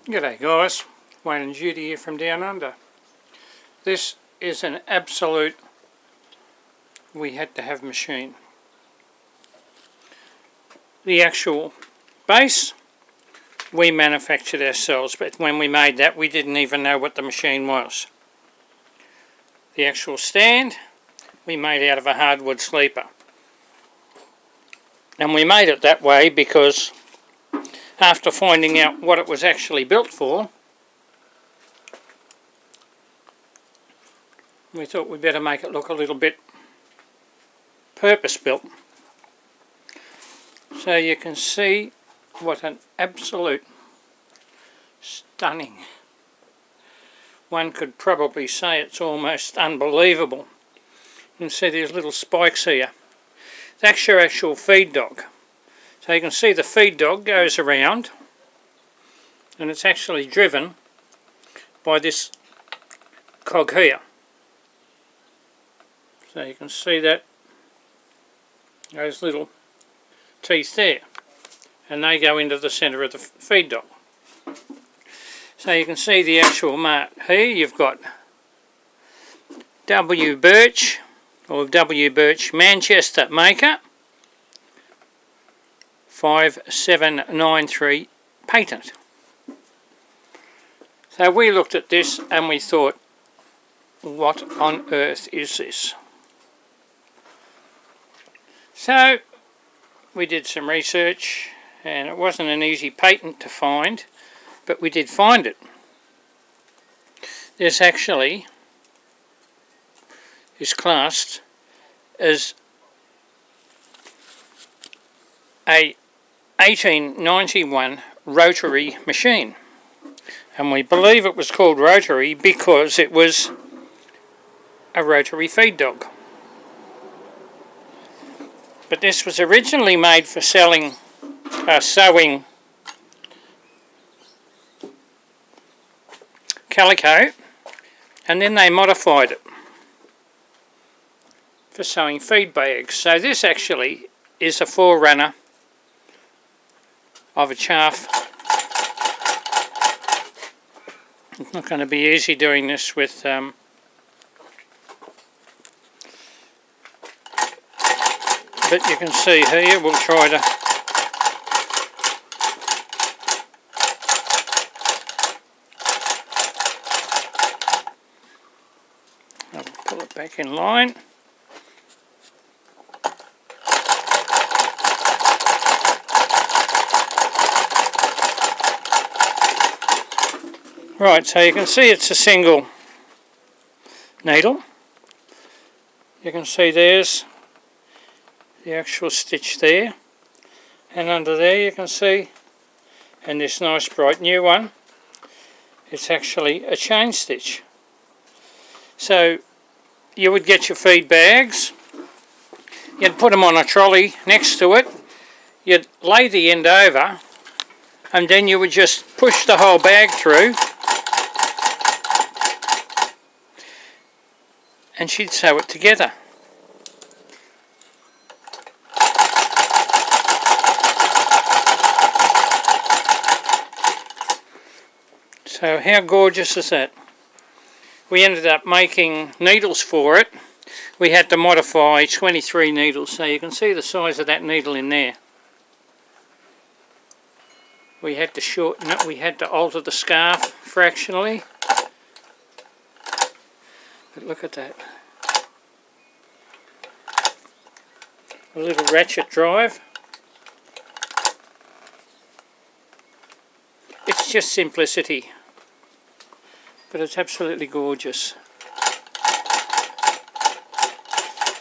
G'day guys, Wayne and Judy here from Down Under. This is an absolute we had to have machine. The actual base we manufactured ourselves, but when we made that we didn't even know what the machine was. The actual stand we made out of a hardwood sleeper. And we made it that way because after finding out what it was actually built for, we thought we'd better make it look a little bit purpose-built. So you can see what an absolute stunning, one could probably say it's almost unbelievable. You can see these little spikes here. That's your actual feed dog. So you can see the feed dog goes around and it's actually driven by this cog here. So you can see that those little teeth there, and they go into the centre of the feed dog. So you can see the actual mark here. You've got W. Birch or W. Birch Manchester maker 5793 patent. So we looked at this and we thought, what on earth is this? So we did some research, and it wasn't an easy patent to find, but we did find it. This actually is classed as a 1891 rotary machine, and we believe it was called rotary because it was a rotary feed dog. But this was originally made for sewing calico, and then they modified it for sewing feed bags. So this actually is a forerunner of a chaff. It's not going to be easy doing this with but you can see here, we'll try to pull it back in line. Right, so you can see it's a single needle. You can see there's the actual stitch there, and under there you can see, and this nice bright new one, it's actually a chain stitch. So you would get your feed bags, you'd put them on a trolley next to it, you'd lay the end over, and then you would just push the whole bag through, and she'd sew it together. So how gorgeous is that? We ended up making needles for it. We had to modify 23 needles, so you can see the size of that needle in there. We had to shorten it, we had to alter the scarf fractionally. But look at that. A little ratchet drive. It's just simplicity, but it's absolutely gorgeous.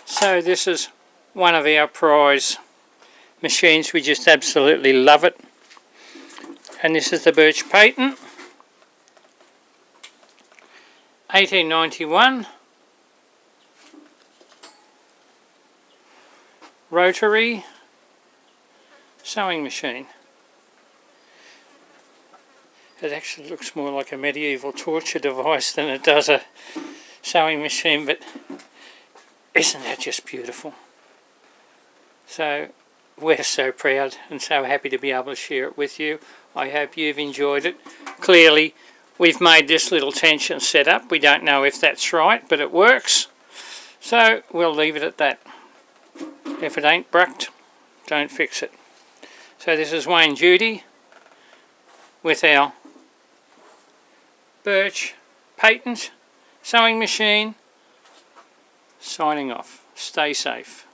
So this is one of our prize machines. We just absolutely love it. And this is the Birch patent, 1891, rotary sewing machine. It actually looks more like a medieval torture device than it does a sewing machine, but isn't that just beautiful? So we're so proud and so happy to be able to share it with you. I hope you've enjoyed it. Clearly, we've made this little tension setup. We don't know if that's right, but it works. So we'll leave it at that. If it ain't brucked, don't fix it. So this is Wayne Judy with our Birch patent sewing machine, signing off. Stay safe.